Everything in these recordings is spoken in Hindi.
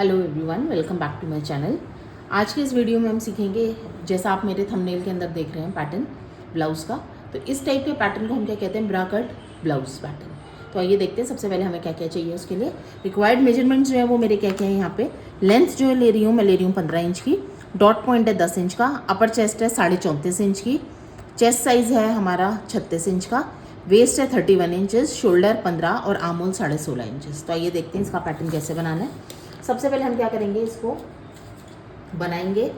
Hello everyone, welcome back to my channel. आज के इस वीडियो में हम सीखेंगे, जैसा आप मेरे थंबनेल के अंदर देख रहे हैं पैटर्न ब्लाउज़ का, तो इस टाइप के पैटर्न को हम क्या कहते हैं, ब्रा कट ब्लाउज़ पैटर्न। तो आइए देखते हैं सबसे पहले हमें क्या क्या चाहिए उसके लिए। रिक्वायर्ड मेजरमेंट्स जो है वो मेरे क्या क्या है यहाँ पे। लेंथ जो ले रही हूँ मैं ले रही हूँ 15 इंच की, डॉट पॉइंट है 10 इंच का, अपर चेस्ट है 34.5 इंच की, चेस्ट साइज़ है हमारा 36 इंच का, वेस्ट है 31 इंचेस, शोल्डर 15 और आर्म होल 16.5 इंचेस। तो आइए देखते हैं इसका पैटर्न कैसे बनाना है। सबसे पहले हम क्या करेंगे, इसको बनाएंगे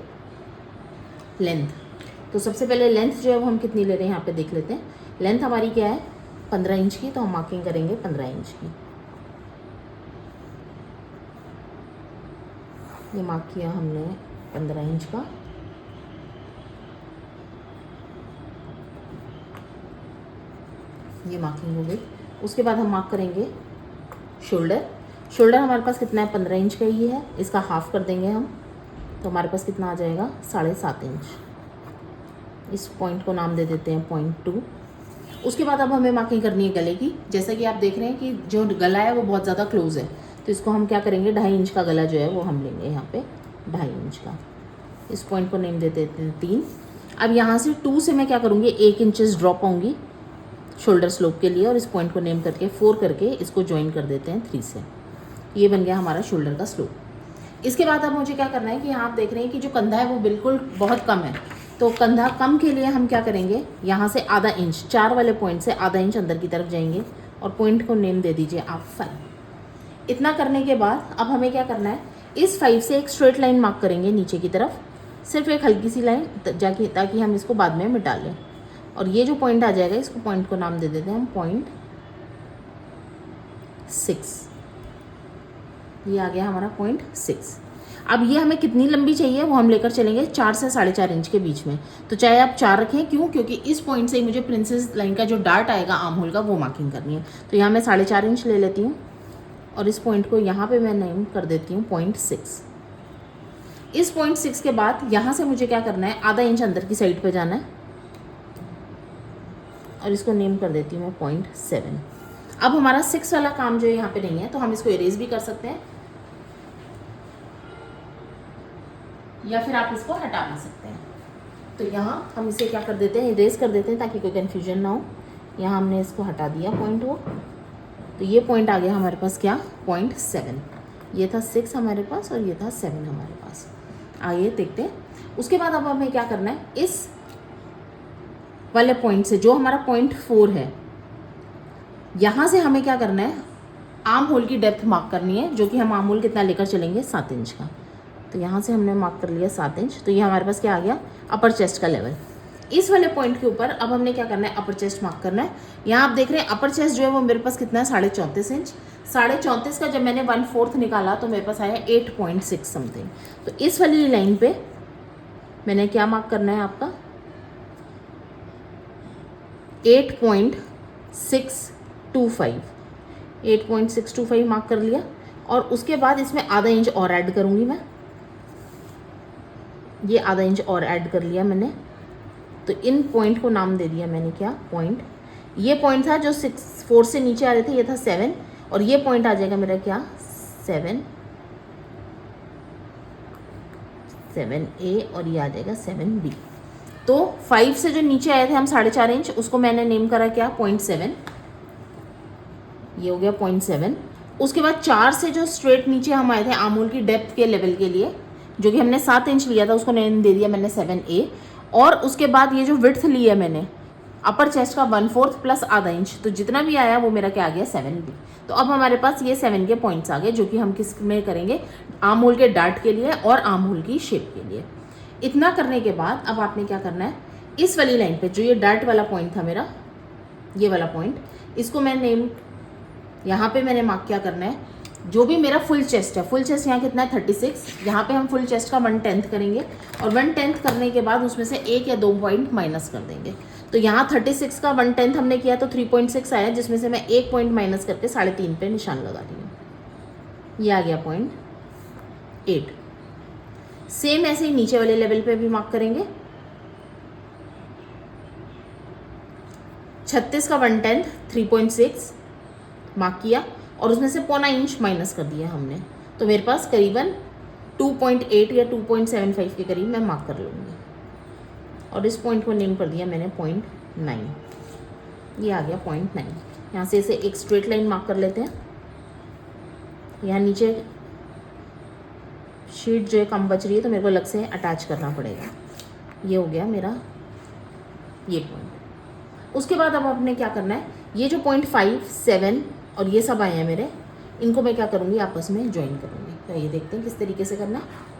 लेंथ। तो सबसे पहले लेंथ जो है वो हम कितनी ले रहे हैं यहाँ पे देख लेते हैं। लेंथ हमारी क्या है 15 इंच की, तो हम मार्किंग करेंगे 15 इंच की। ये मार्क किया हमने 15 इंच का। ये मार्किंग हो गई। उसके बाद हम मार्क करेंगे शोल्डर। शोल्डर हमारे पास कितना है 15 इंच का ही है, इसका हाफ कर देंगे हम, तो हमारे पास कितना आ जाएगा 7.5 इंच। इस पॉइंट को नाम दे देते हैं पॉइंट 2। उसके बाद अब हमें मार्किंग करनी है गले की। जैसा कि आप देख रहे हैं कि जो गला है वो बहुत ज़्यादा क्लोज है, तो इसको हम क्या करेंगे 2.5 इंच का गला जो है वो हम लेंगे यहाँ पे 2.5 इंच का। इस पॉइंट को नेम दे देते हैं 3। अब यहाँ से 2 से मैं क्या करूँगी 1 इंचेस ड्रॉप आऊँगी शोल्डर स्लोप के लिए, और इस पॉइंट को नेम करके 4 करके इसको ज्वाइन कर देते हैं 3 से। ये बन गया हमारा शोल्डर का स्लोप। इसके बाद अब मुझे क्या करना है कि यहाँ आप देख रहे हैं कि जो कंधा है वो बिल्कुल बहुत कम है, तो कंधा कम के लिए हम क्या करेंगे, यहाँ से आधा इंच, 4 वाले पॉइंट से आधा इंच अंदर की तरफ जाएंगे और पॉइंट को नेम दे दीजिए आप 5। इतना करने के बाद अब हमें क्या करना है, इस 5 से एक स्ट्रेट लाइन मार्क करेंगे नीचे की तरफ, सिर्फ एक हल्की सी लाइन जाके, ताकि हम इसको बाद में मिटा लें। और ये जो पॉइंट आ जाएगा, इसको पॉइंट को नाम दे देते हैं हम पॉइंट 6। ये आ गया हमारा पॉइंट 6। अब ये हमें कितनी लंबी चाहिए वो हम लेकर चलेंगे 4 से 4.5 इंच के बीच में। तो चाहे आप 4 रखें, क्यों, क्योंकि इस पॉइंट से ही मुझे प्रिंसेस लाइन का जो डार्ट आएगा आर्म होल का वो मार्किंग करनी है। तो यहाँ मैं 4.5 इंच ले लेती हूँ और इस पॉइंट को यहाँ पे मैं नेम कर देती हूँ पॉइंट 6। इस पॉइंट 6 के बाद यहाँ से मुझे क्या करना है, आधा इंच अंदर की साइड पर जाना है और इसको नेम कर देती हूँ मैं पॉइंट 7। अब हमारा 6 वाला काम जो है यहाँ पे नहीं है, तो हम इसको इरेज भी कर सकते हैं या फिर आप इसको हटा भी सकते हैं। तो यहाँ हम इसे क्या कर देते हैं, इरेज कर देते हैं ताकि कोई कन्फ्यूजन ना हो। यहाँ हमने इसको हटा दिया पॉइंट वो, तो ये पॉइंट आ गया हमारे पास क्या, पॉइंट 7। ये था 6 हमारे पास और ये था 7 हमारे पास। आइए देखते हैं। उसके बाद अब हमें क्या करना है, इस वाले पॉइंट से जो हमारा पॉइंट 4 है, यहाँ से हमें क्या करना है, आर्म होल की डेप्थ मार्क करनी है, जो कि हम आर्म होल कितना लेकर चलेंगे 7 इंच का। तो यहाँ से हमने मार्क कर लिया 7 इंच। तो ये हमारे पास क्या आ गया, अपर चेस्ट का लेवल। इस वाले पॉइंट के ऊपर अब हमने क्या करना है, अपर चेस्ट मार्क करना है। यहाँ आप देख रहे हैं अपर चेस्ट जो है वो मेरे पास कितना है 34.5 इंच। 34.5 का जब मैंने 1/4 निकाला तो मेरे पास आया 8.6 समथिंग। तो इस वाली लाइन पे मैंने क्या मार्क करना है आपका 8.625 मार्क कर लिया। और उसके बाद इसमें आधा इंच और ऐड करूँगी मैं, ये आधा इंच और ऐड कर लिया मैंने। तो इन पॉइंट को नाम दे दिया मैंने क्या, पॉइंट। ये पॉइंट था जो 4 से नीचे आ रहे थे, ये था 7, और ये पॉइंट आ जाएगा मेरा क्या 7A और ये आ जाएगा 7B। तो 5 से जो नीचे आए थे हम 4.5 इंच, उसको मैंने नेम करा क्या पॉइंट 7। ये हो गया पॉइंट 7। उसके बाद 4 से जो स्ट्रेट नीचे हम आए थे आर्म होल की डेप्थ के लेवल के लिए, जो कि हमने 7 इंच लिया था, उसको नेम दे दिया मैंने 7A। और उसके बाद ये जो विड्थ ली है मैंने अपर चेस्ट का 1/4 प्लस आधा इंच, तो जितना भी आया वो मेरा क्या आ गया 7B। तो अब हमारे पास ये 7 के पॉइंट्स आ गए, जो कि हम किस में करेंगे, आर्म होल के डार्ट के लिए और आर्म होल की शेप के लिए। इतना करने के बाद अब आपने क्या करना है, इस वाली लाइन पे जो ये डार्ट वाला पॉइंट था मेरा, ये वाला पॉइंट, इसको मैं नेम, यहाँ पे मैंने मार्क क्या करना है, जो भी मेरा फुल चेस्ट है, फुल चेस्ट यहाँ कितना है 36, यहाँ पे हम फुल चेस्ट का 1/10 करेंगे और 1/10 करने के बाद उसमें से 1 या 2 पॉइंट माइनस कर देंगे। तो यहाँ 36 का 1/10 हमने किया तो 3.6 आया, जिसमें से मैं 1 पॉइंट माइनस करके 3.5 पे निशान लगा रही हूँ। ये आ गया पॉइंट 8। सेम ऐसे ही नीचे वाले लेवल पे भी मार्क करेंगे। 36 का 1/10 3.6 मार्क किया और उसमें से 0.25 इंच माइनस कर दिया हमने, तो तो मेरे पास करीबन 2.8 या 2.75 के करीब मैं मार्क कर लूँगी। और इस पॉइंट को नेम कर दिया मैंने 0.9, ये आ गया 0.9। यहाँ से इसे एक स्ट्रेट लाइन मार्क कर लेते हैं। यहाँ नीचे शीट जो है कम बच रही है तो मेरे को अलग से अटैच करना पड़ेगा। ये हो गया मेरा ये पॉइंट। उसके बाद अब आपने क्या करना है, ये जो 0.5, 7 और ये सब आए हैं मेरे, इनको मैं क्या करूँगी, आपस में ज्वाइन करूँगी। तो ये देखते हैं किस तरीके से करना है।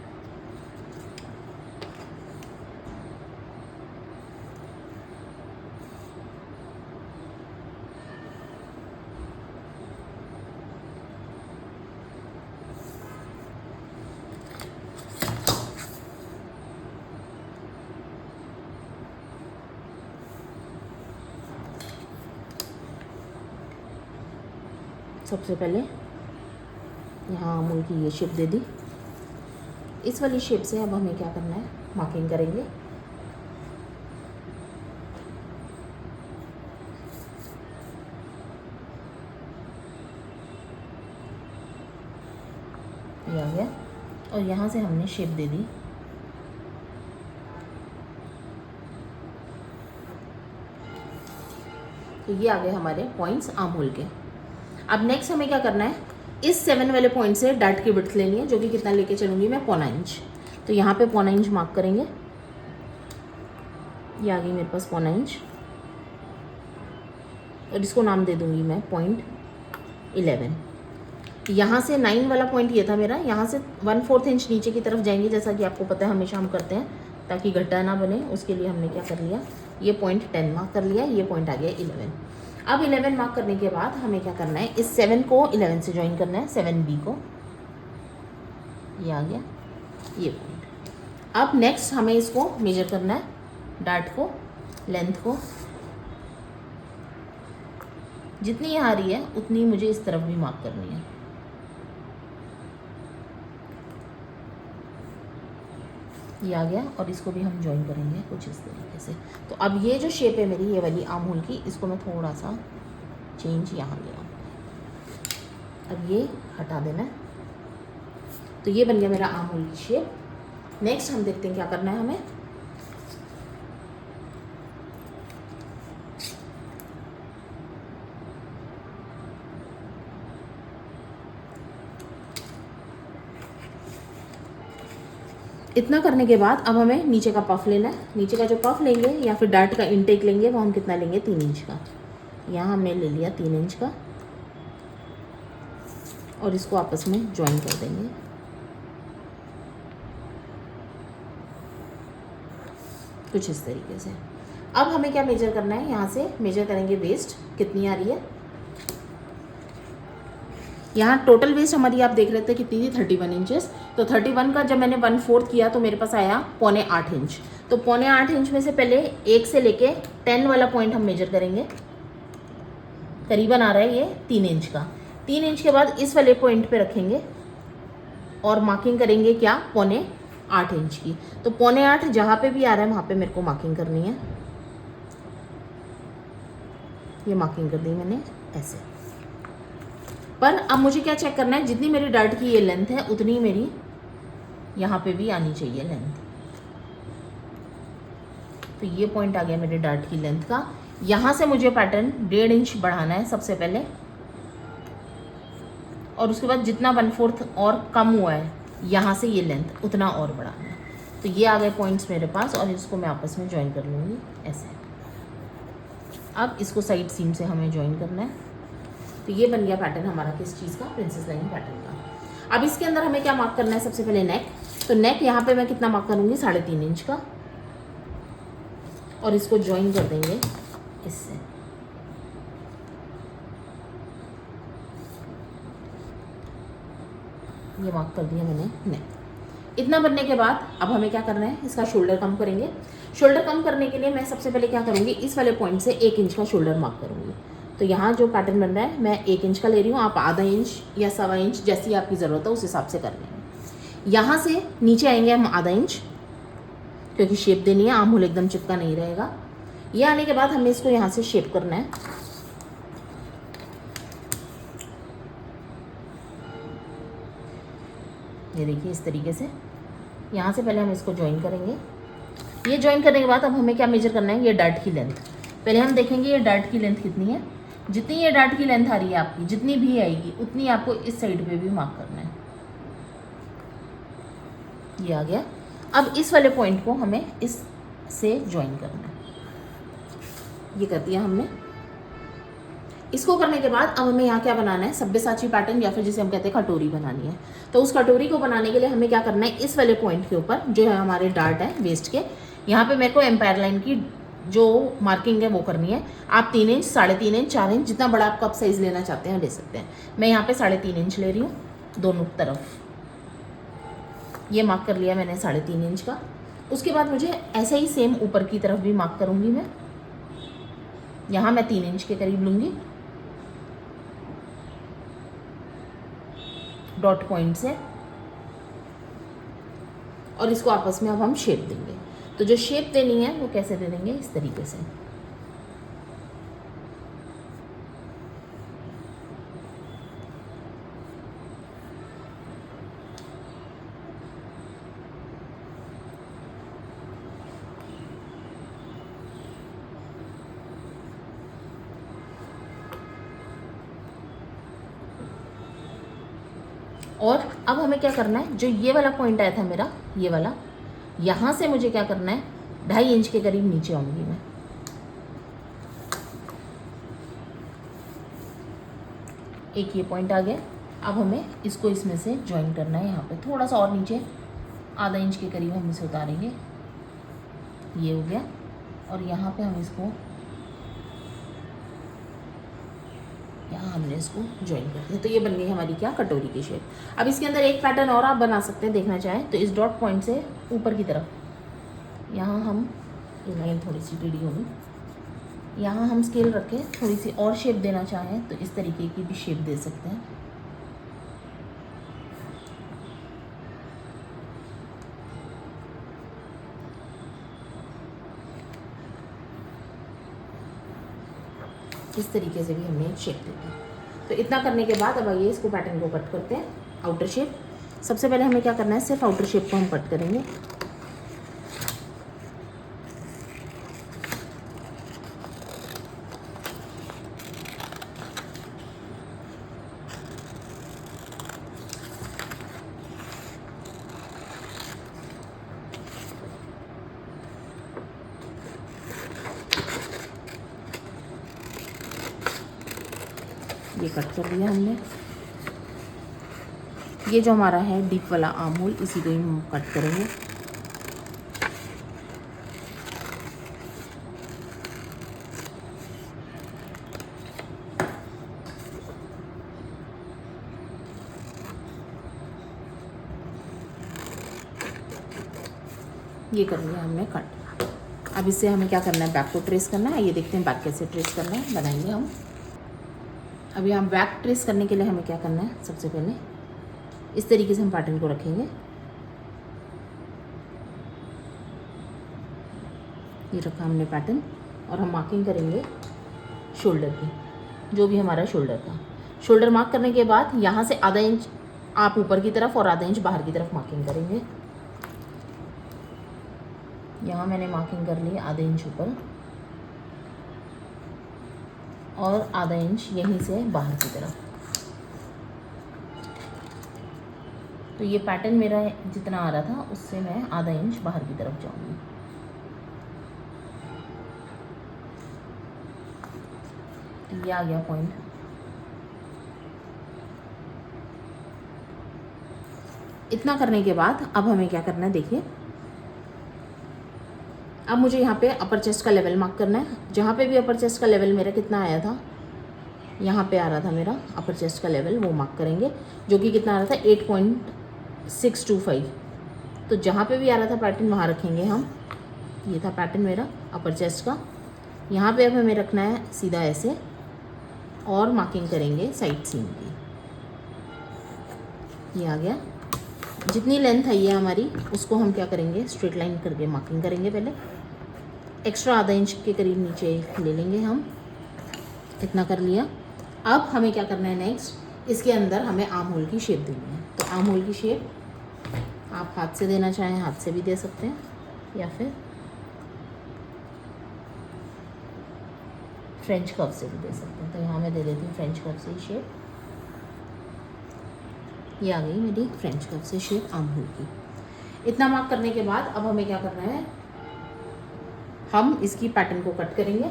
सबसे पहले यहाँ अमूल की ये शेप दे दी। इस वाली शेप से अब हमें क्या करना है, मार्किंग करेंगे। ये आ गया और यहाँ से हमने शेप दे दी। तो ये आ गए हमारे पॉइंट्स आमूल के। अब नेक्स्ट हमें क्या करना है, इस 7 वाले पॉइंट से डार्ट की विड्थ लेनी है, जो कि कितना लेके चलूँगी मैं, 0.25 इंच। तो यहाँ पे 0.25 इंच मार्क करेंगे। ये आ गई मेरे पास 0.25 इंच और इसको नाम दे दूँगी मैं 0.11। यहाँ से 9 वाला पॉइंट ये था मेरा, यहाँ से 1/4 इंच नीचे की तरफ जाएंगे, जैसा कि आपको पता है हमेशा हम करते हैं ताकि गड्ढा ना बने। उसके लिए हमने क्या कर लिया, ये 0.10 मार्क कर लिया, ये पॉइंट आ गया 11। अब 11 मार्क करने के बाद हमें क्या करना है, इस 7 को 11 से ज्वाइन करना है, 7B को। ये आ गया ये पॉइंट। अब नेक्स्ट हमें इसको मेजर करना है, डार्ट को, लेंथ को। जितनी ये आ रही है उतनी मुझे इस तरफ भी मार्क करनी है। ये आ गया और इसको भी हम ज्वाइन करेंगे कुछ इस तरीके से। तो अब ये जो शेप है मेरी, ये वाली आमूल की, इसको मैं थोड़ा सा चेंज यहाँ ले आऊँ। अब ये हटा देना है। तो ये बन गया मेरा आमूल की शेप। नेक्स्ट हम देखते हैं क्या करना है हमें। इतना करने के बाद अब हमें नीचे का पफ लेना है। नीचे का जो पफ लेंगे या फिर डार्ट का इनटेक लेंगे, वो हम कितना लेंगे, 3 इंच का। यहाँ हमने ले लिया 3 इंच का और इसको आपस में ज्वाइन कर देंगे। कुछ इस तरीके से। अब हमें क्या मेजर करना है, यहाँ से मेजर करेंगे वेस्ट कितनी आ रही है। यहाँ टोटल वेस्ट हमारी आप देख रहे थे कितनी थी, 31 इंचेस। तो 31 का जब मैंने 1/4 किया तो मेरे पास आया 0.8 इंच। तो 0.8 इंच में से पहले 1 से लेके 10 वाला पॉइंट हम मेजर करेंगे। करीबन आ रहा है ये 3 इंच का। 3 इंच के बाद इस वाले पॉइंट पे रखेंगे और मार्किंग करेंगे क्या, 0.8 इंच की। तो 0.8 जहाँ पे भी आ रहा है वहाँ पे मेरे को मार्किंग करनी है। ये मार्किंग कर दी मैंने ऐसे। पर अब मुझे क्या चेक करना है, जितनी मेरी डार्ट की ये लेंथ है उतनी मेरी यहाँ पे भी आनी चाहिए लेंथ। तो ये पॉइंट आ गया मेरे डार्ट की लेंथ का। यहाँ से मुझे पैटर्न 1.5 इंच बढ़ाना है सबसे पहले, और उसके बाद जितना 1/4 और कम हुआ है यहाँ से ये लेंथ उतना और बढ़ाना है। तो ये आ गए पॉइंट्स मेरे पास और इसको मैं आपस में ज्वाइन कर लूँगी ऐसे। अब इसको साइड सीम से हमें ज्वाइन करना है। तो ये बन गया पैटर्न हमारा किस चीज़ का, प्रिंसेस लाइन पैटर्न का। अब इसके अंदर हमें क्या मार्क करना है, सबसे पहले नेक। तो नेक यहाँ पे मैं कितना मार्क करूँगी, 3.5 इंच का, और इसको ज्वाइन कर देंगे इससे। ये मार्क कर दिया मैंने नेक। इतना बनने के बाद अब हमें क्या करना है, इसका शोल्डर कम करेंगे। शोल्डर कम करने के लिए मैं सबसे पहले क्या करूँगी, इस वाले पॉइंट से 1 इंच का शोल्डर मार्क करूँगी। तो यहाँ जो पैटर्न बन रहा है मैं 1 इंच का ले रही हूँ, आप आधा इंच या 1.25 इंच जैसी आपकी ज़रूरत है उस हिसाब से कर लेंगे। यहाँ से नीचे आएंगे हम आधा इंच, क्योंकि शेप देनी है, आमूल एकदम चिपका नहीं रहेगा। ये आने के बाद हमें इसको यहाँ से शेप करना है। ये देखिए इस तरीके से। यहाँ से पहले हम इसको ज्वाइन करेंगे। ये ज्वाइन करने के बाद अब हमें क्या मेजर करना है, ये डार्ट की लेंथ। पहले हम देखेंगे ये डार्ट की लेंथ कितनी है। जितनी ये डार्ट की लेंथ आ रही है आपकी, जितनी भी आएगी उतनी आपको इस साइड पे भी मार्क करना है। ये आ गया। अब इस वाले पॉइंट को हमें इस से ज्वाइन करना है। ये कर दिया हमने। इसको करने के बाद अब हमें यहाँ क्या बनाना है, सब्यसाची पैटर्न, या फिर जिसे हम कहते हैं कटोरी बनानी है। तो उस कटोरी को बनाने के लिए हमें क्या करना है, इस वाले पॉइंट के ऊपर जो है हमारे डार्ट है वेस्ट के, यहाँ पे मेरे को एम्पायर लाइन की जो मार्किंग है वो करनी है। आप 3 इंच, 3.5 इंच, 4 इंच, जितना बड़ा आप कप साइज लेना चाहते हैं ले सकते हैं। मैं यहाँ पे 3.5 इंच ले रही हूँ दोनों तरफ। ये मार्क कर लिया मैंने 3.5 इंच का। उसके बाद मुझे ऐसा ही सेम ऊपर की तरफ भी मार्क करूँगी मैं। यहाँ मैं 3 इंच के करीब लूँगी डॉट पॉइंट से, और इसको आपस में अब हम शेप देंगे। तो जो शेप देनी है वो कैसे दे देंगे, इस तरीके से। और अब हमें क्या करना है, जो ये वाला पॉइंट आया था मेरा, ये वाला, यहाँ से मुझे क्या करना है, 2.5 इंच के करीब नीचे आऊँगी मैं। एक ये पॉइंट आ गया। अब हमें इसको इसमें से ज्वाइन करना है। यहाँ पे थोड़ा सा और नीचे 0.5 इंच के करीब हम इसे उतारेंगे। ये हो गया। और यहाँ पे हम इसको, यहाँ हमने इसको ज्वाइन कर दिया। तो ये बन गई हमारी क्या, कटोरी की शेप। अब इसके अंदर एक पैटर्न और आप बना सकते हैं, देखना चाहें तो। इस डॉट पॉइंट से ऊपर की तरफ यहाँ हम, ये लाइन थोड़ी सी टेढ़ी होगी, यहाँ हम स्केल रखें, थोड़ी सी और शेप देना चाहें तो इस तरीके की भी शेप दे सकते हैं। इस तरीके से भी हमने एक शेप दे दी। तो इतना करने के बाद अब आइए इसको, पैटर्न को कट करते हैं। आउटर शेप, सबसे पहले हमें क्या करना है, सिर्फ आउटर शेप को हम कट करेंगे। ये कट कर दिया हमने। ये जो हमारा है डीप वाला आर्म होल, इसी को ही हम कट करेंगे। ये कर लिया हमने कट। अब इससे हमें क्या करना है, बैक को ट्रेस करना है। ये देखते हैं बैक कैसे ट्रेस करना है, बनाएंगे हम। अब यहाँ बैक ट्रेस करने के लिए हमें क्या करना है, सबसे पहले इस तरीके से हम पैटर्न को रखेंगे। ये रखा हमने पैटर्न, और हम मार्किंग करेंगे शोल्डर की, जो भी हमारा शोल्डर का। शोल्डर मार्क करने के बाद यहाँ से 0.5 इंच आप ऊपर की तरफ और 0.5 इंच बाहर की तरफ मार्किंग करेंगे। यहाँ मैंने मार्किंग कर ली 0.5 इंच ऊपर और 0.5 इंच यहीं से बाहर की तरफ। तो ये पैटर्न मेरा जितना आ रहा था उससे मैं 0.5 इंच बाहर की तरफ जाऊंगी। तो ये आ गया पॉइंट। इतना करने के बाद अब हमें क्या करना है, देखिए अब मुझे यहाँ पे अपर चेस्ट का लेवल मार्क करना है। जहाँ पे भी अपर चेस्ट का लेवल मेरा कितना आया था, यहाँ पे आ रहा था मेरा अपर चेस्ट का लेवल, वो मार्क करेंगे, जो कि कितना आ रहा था 8.625। तो जहाँ पे भी आ रहा था पैटर्न वहाँ रखेंगे हम। ये था पैटर्न मेरा अपर चेस्ट का। यहाँ पे अब हमें रखना है सीधा ऐसे, और मार्किंग करेंगे साइड सीम की। ये आ गया। जितनी लेंथ है ये हमारी, उसको हम क्या करेंगे, स्ट्रेट लाइन करके मार्किंग करेंगे। पहले एक्स्ट्रा 0.5 इंच के करीब नीचे ले लेंगे हम। इतना कर लिया। अब हमें क्या करना है नेक्स्ट, इसके अंदर हमें आर्म होल की शेप देनी है। तो आर्म होल की शेप आप हाथ से देना चाहें हाथ से भी दे सकते हैं, या फिर फ्रेंच कर्व से भी दे सकते हैं। तो यहाँ मैं दे देती हूँ फ्रेंच कर्व से शेप। ये आ गई मेरी फ्रेंच कर्व से शेप आर्म होल की। इतना मार्क करने के बाद अब हमें क्या करना है, हम इसकी पैटर्न को कट करेंगे।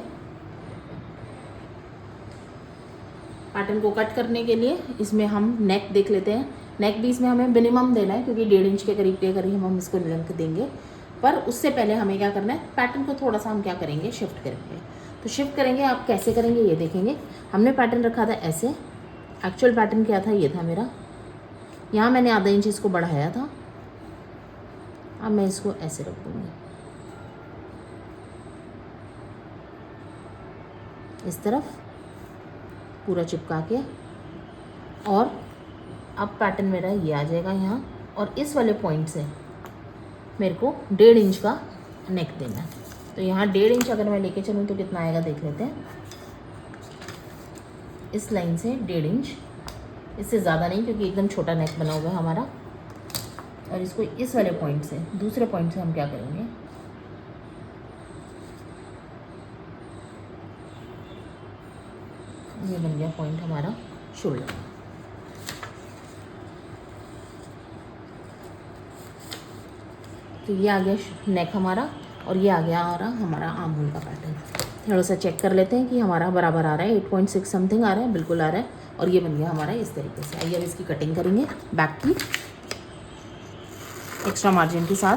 पैटर्न को कट करने के लिए इसमें हम नेक देख लेते हैं। नेक भी इसमें हमें मिनिमम देना है क्योंकि 1.5 इंच के करीब हम इसको लेंथ देंगे। पर उससे पहले हमें क्या करना है, पैटर्न को थोड़ा सा हम क्या करेंगे, शिफ्ट करेंगे। तो शिफ्ट करेंगे, आप कैसे करेंगे ये देखेंगे। हमने पैटर्न रखा था ऐसे, एक्चुअल पैटर्न क्या था, ये था मेरा। यहाँ मैंने आधा इंच इसको बढ़ाया था, अब मैं इसको ऐसे रख दूँगी, इस तरफ पूरा चिपका के। और अब पैटर्न मेरा ये आ जाएगा यहाँ, और इस वाले पॉइंट से मेरे को 1.5 इंच का नेक देना है। तो यहाँ 1.5 इंच अगर मैं लेके चलूँ तो कितना आएगा देख लेते हैं। इस लाइन से 1.5 इंच, इससे ज़्यादा नहीं क्योंकि एकदम छोटा नेक बना हुआ है हमारा। और इसको इस वाले पॉइंट से, दूसरे पॉइंट से हम क्या करेंगे, ये बन गया पॉइंट हमारा शोल्डर। तो ये आ गया नेक हमारा, और ये आ गया हमारा आर्म होल का पैटर्न। थोड़ा सा चेक कर लेते हैं कि हमारा बराबर आ रहा है, 8.6 समथिंग आ रहा है, बिल्कुल आ रहा है। और ये बन गया हमारा इस तरीके से। आइए अब इसकी कटिंग करेंगे बैक की, एक्स्ट्रा मार्जिन के साथ।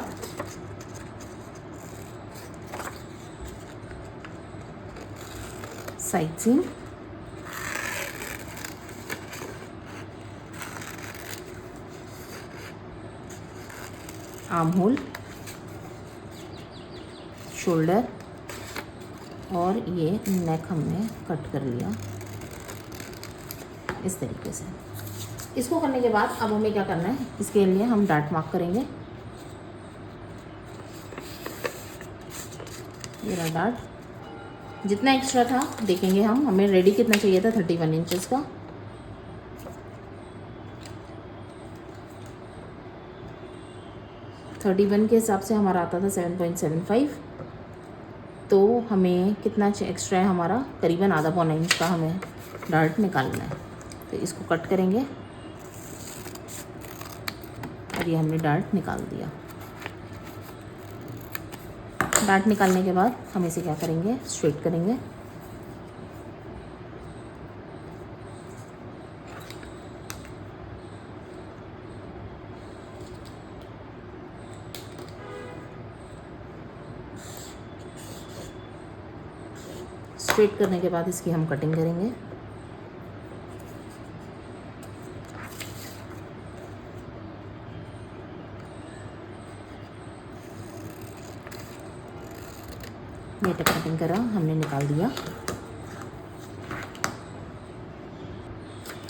Side seam, armhole, shoulder, और ये नेक हमने कट कर लिया इस तरीके से। इसको करने के बाद अब हमें क्या करना है, इसके लिए हम डार्ट मार्क करेंगे। ये रहा डार्ट। जितना एक्स्ट्रा था देखेंगे हम, हमें रेडी कितना चाहिए था, 31 इंचेस का। (31) के हिसाब से हमारा आता था 7.75। तो हमें कितना एक्स्ट्रा है हमारा, करीबन आधा पौना इंच का हमें डार्ट निकालना है। तो इसको कट करेंगे, और ये हमने डार्ट निकाल दिया। डार्ट निकालने के बाद हम इसे क्या करेंगे, स्ट्रेट करेंगे। स्ट्रेट करने के बाद इसकी हम कटिंग करेंगे। ये तक कटिंग करा हमने, निकाल दिया।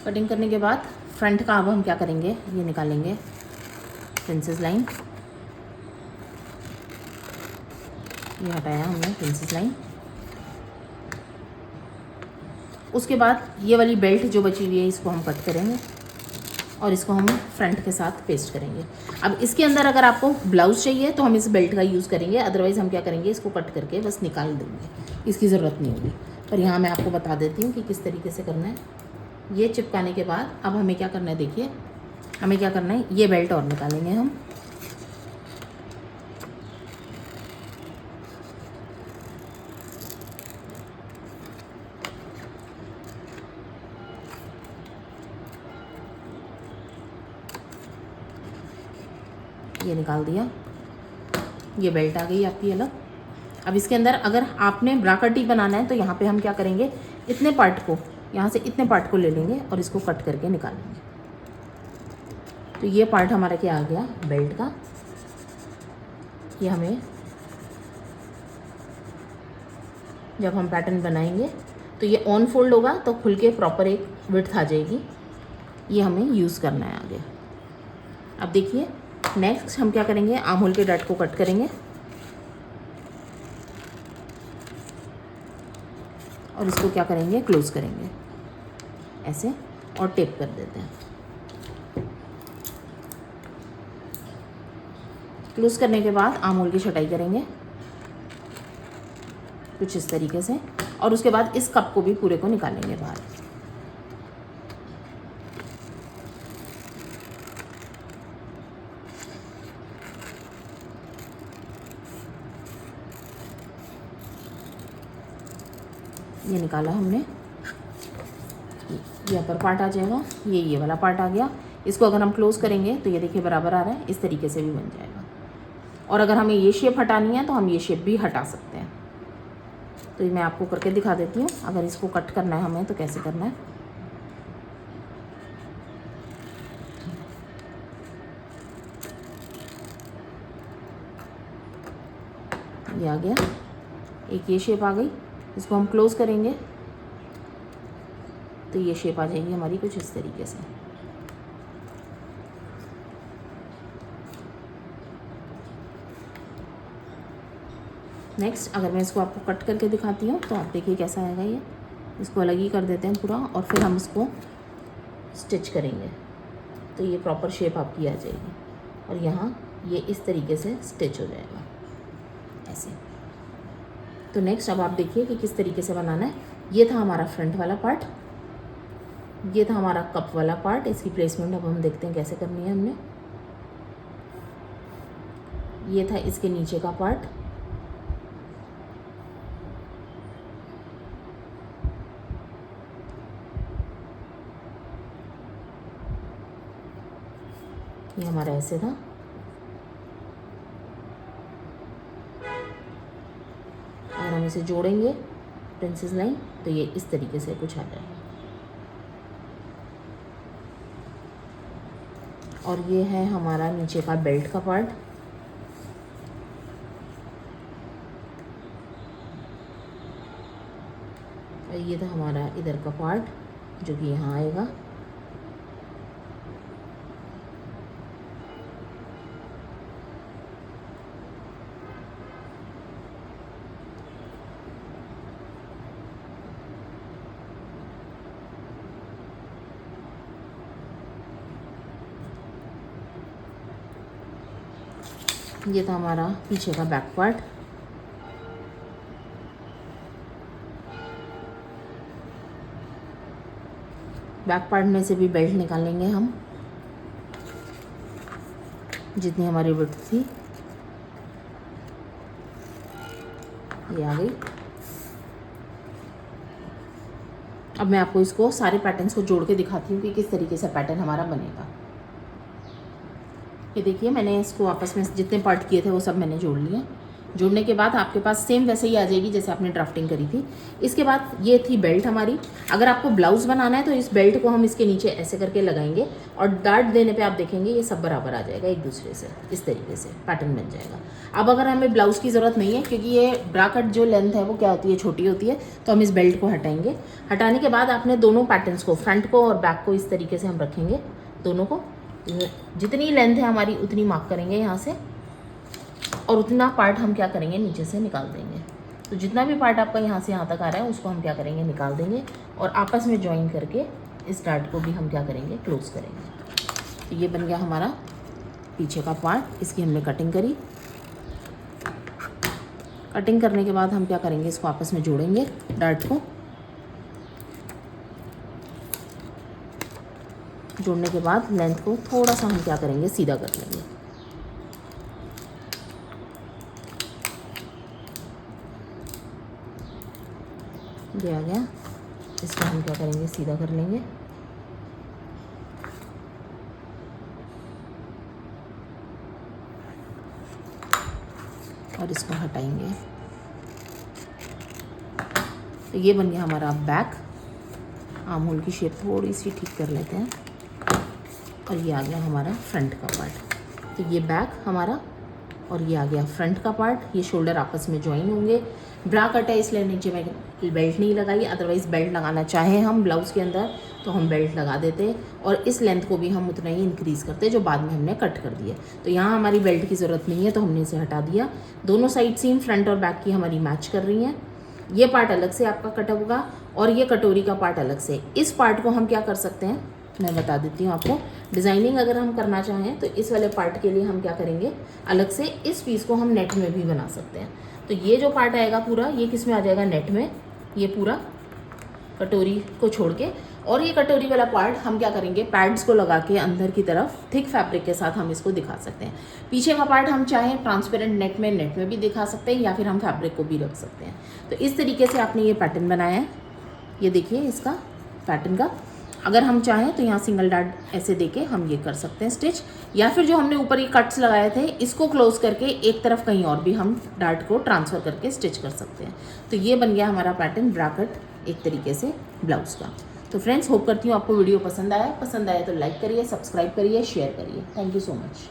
कटिंग करने के बाद फ्रंट का अब हम क्या करेंगे, ये निकालेंगे प्रिंसेस लाइन। ये हटाया हमने प्रिंसेस लाइन। उसके बाद ये वाली बेल्ट जो बची हुई है इसको हम कट करेंगे, और इसको हम फ्रंट के साथ पेस्ट करेंगे। अब इसके अंदर अगर आपको ब्लाउज चाहिए तो हम इस बेल्ट का यूज़ करेंगे, अदरवाइज़ हम क्या करेंगे, इसको कट करके बस निकाल देंगे, इसकी ज़रूरत नहीं होगी। पर यहाँ मैं आपको बता देती हूँ कि किस तरीके से करना है। ये चिपकाने के बाद अब हमें क्या करना है, देखिए हमें क्या करना है, ये बेल्ट और निकालेंगे हम। ये निकाल दिया, ये बेल्ट आ गई आपकी अलग। अब इसके अंदर अगर आपने ब्राकटी बनाना है तो यहाँ पे हम क्या करेंगे, इतने पार्ट को, यहाँ से इतने पार्ट को ले लेंगे और इसको कट करके निकालेंगे। तो ये पार्ट हमारा क्या आ गया, बेल्ट का। ये हमें जब हम पैटर्न बनाएंगे तो ये ऑन फोल्ड होगा तो खुल के प्रॉपर एक विड्थ आ जाएगी। ये हमें यूज़ करना है आगे। अब देखिए नेक्स्ट हम क्या करेंगे, आर्म होल के डट को कट करेंगे और इसको क्या करेंगे, क्लोज करेंगे ऐसे और टेप कर देते हैं। क्लोज करने के बाद आर्म होल की छटाई करेंगे कुछ इस तरीके से, और उसके बाद इस कप को भी पूरे को निकालेंगे बाहर। ये निकाला हमने, ये अपर पार्ट आ जाएगा, ये वाला पार्ट आ गया। इसको अगर हम क्लोज करेंगे तो ये देखिए बराबर आ रहा है, इस तरीके से भी बन जाएगा। और अगर हमें ये शेप हटानी है तो हम ये शेप भी हटा सकते हैं। तो ये मैं आपको करके दिखा देती हूँ, अगर इसको कट करना है हमें तो कैसे करना है। ये आ गया, एक ये शेप आ गई। इसको हम क्लोज करेंगे तो ये शेप आ जाएगी हमारी कुछ इस तरीके से। नेक्स्ट अगर मैं इसको आपको कट करके दिखाती हूँ तो आप देखिए कैसा आएगा। ये इसको अलग ही कर देते हैं पूरा, और फिर हम इसको स्टिच करेंगे तो ये प्रॉपर शेप आपकी आ जाएगी, और यहाँ ये इस तरीके से स्टिच हो जाएगा ऐसे। तो नेक्स्ट अब आप देखिए कि किस तरीके से बनाना है। ये था हमारा फ्रंट वाला पार्ट, ये था हमारा कप वाला पार्ट। इसकी प्लेसमेंट अब हम देखते हैं कैसे करनी है हमने। ये था इसके नीचे का पार्ट, ये हमारा ऐसे था। अगर हम इसे जोड़ेंगे प्रिंसेस लाइन तो ये इस तरीके से कुछ आ जाएगा। और ये है हमारा नीचे का बेल्ट का पार्ट। और ये था हमारा इधर का पार्ट जो कि यहाँ आएगा। ये था हमारा पीछे का बैक पार्ट। बैक पार्ट में से भी बेल्ट निकालेंगे हम, जितनी हमारी विड्थ थी ये आ गई। अब मैं आपको इसको सारे पैटर्न्स को जोड़ के दिखाती हूँ कि किस तरीके से पैटर्न हमारा बनेगा। ये देखिए मैंने इसको आपस में जितने पार्ट किए थे वो सब मैंने जोड़ लिए। जोड़ने के बाद आपके पास सेम वैसे ही आ जाएगी जैसे आपने ड्राफ्टिंग करी थी। इसके बाद ये थी बेल्ट हमारी। अगर आपको ब्लाउज़ बनाना है तो इस बेल्ट को हम इसके नीचे ऐसे करके लगाएंगे, और डार्ट देने पे आप देखेंगे ये सब बराबर आ जाएगा एक दूसरे से, इस तरीके से पैटर्न बन जाएगा। अब अगर हमें ब्लाउज़ की ज़रूरत नहीं है क्योंकि ये ब्रा कट जो लेंथ है वो क्या होती है, छोटी होती है, तो हम इस बेल्ट को हटाएंगे। हटाने के बाद आपने दोनों पैटर्न्स को, फ्रंट को और बैक को इस तरीके से हम रखेंगे। दोनों को जितनी लेंथ है हमारी उतनी मार्क करेंगे यहाँ से, और उतना पार्ट हम क्या करेंगे नीचे से निकाल देंगे। तो जितना भी पार्ट आपका यहाँ से यहाँ तक आ रहा है उसको हम क्या करेंगे, निकाल देंगे, और आपस में ज्वाइन करके इस डार्ट को भी हम क्या करेंगे, क्लोज करेंगे। तो ये बन गया हमारा पीछे का पार्ट। इसकी हमने कटिंग करी। कटिंग करने के बाद हम क्या करेंगे, इसको आपस में जोड़ेंगे डार्ट को। जोड़ने के बाद लेंथ को थोड़ा सा हम क्या करेंगे, सीधा कर लेंगे। ये आ गया, इसको हम क्या करेंगे, सीधा कर लेंगे। और इसको हटाएंगे। तो ये बन गया हमारा बैक। आर्म होल की शेप थोड़ी सी ठीक कर लेते हैं। और ये आ गया हमारा फ्रंट का पार्ट। तो ये बैक हमारा, और ये आ गया फ्रंट का पार्ट। ये शोल्डर आपस में ज्वाइन होंगे। ब्रा कट है इसलिए नीचे में बेल्ट नहीं लगाई, अदरवाइज़ बेल्ट लगाना चाहें हम ब्लाउज़ के अंदर तो हम बेल्ट लगा देते, और इस लेंथ को भी हम उतना ही इंक्रीज़ करते जो बाद में हमने कट कर दिया। तो यहाँ हमारी बेल्ट की ज़रूरत नहीं है तो हमने इसे हटा दिया। दोनों साइड सीम फ्रंट और बैक की हमारी मैच कर रही हैं। ये पार्ट अलग से आपका कट होगा और ये कटोरी का पार्ट अलग से। इस पार्ट को हम क्या कर सकते हैं, मैं बता देती हूँ आपको। डिज़ाइनिंग अगर हम करना चाहें तो इस वाले पार्ट के लिए हम क्या करेंगे, अलग से इस पीस को हम नेट में भी बना सकते हैं। तो ये जो पार्ट आएगा पूरा, ये किस में आ जाएगा, नेट में, ये पूरा कटोरी को छोड़ के। और ये कटोरी वाला पार्ट हम क्या करेंगे, पैड्स को लगा के अंदर की तरफ थिक फैब्रिक के साथ हम इसको दिखा सकते हैं। पीछे का पार्ट हम चाहें ट्रांसपेरेंट नेट में भी दिखा सकते हैं, या फिर हम फैब्रिक को भी रख सकते हैं। तो इस तरीके से आपने ये पैटर्न बनाया है। ये देखिए इसका पैटर्न का, अगर हम चाहें तो यहाँ सिंगल डार्ट ऐसे देके हम ये कर सकते हैं स्टिच, या फिर जो हमने ऊपर ये कट्स लगाए थे इसको क्लोज करके एक तरफ कहीं और भी हम डार्ट को ट्रांसफ़र करके स्टिच कर सकते हैं। तो ये बन गया हमारा पैटर्न ब्रा कट एक तरीके से ब्लाउज़ का। तो फ्रेंड्स, होप करती हूँ आपको वीडियो पसंद आया तो लाइक करिए, सब्सक्राइब करिए, शेयर करिए। Thank you so much.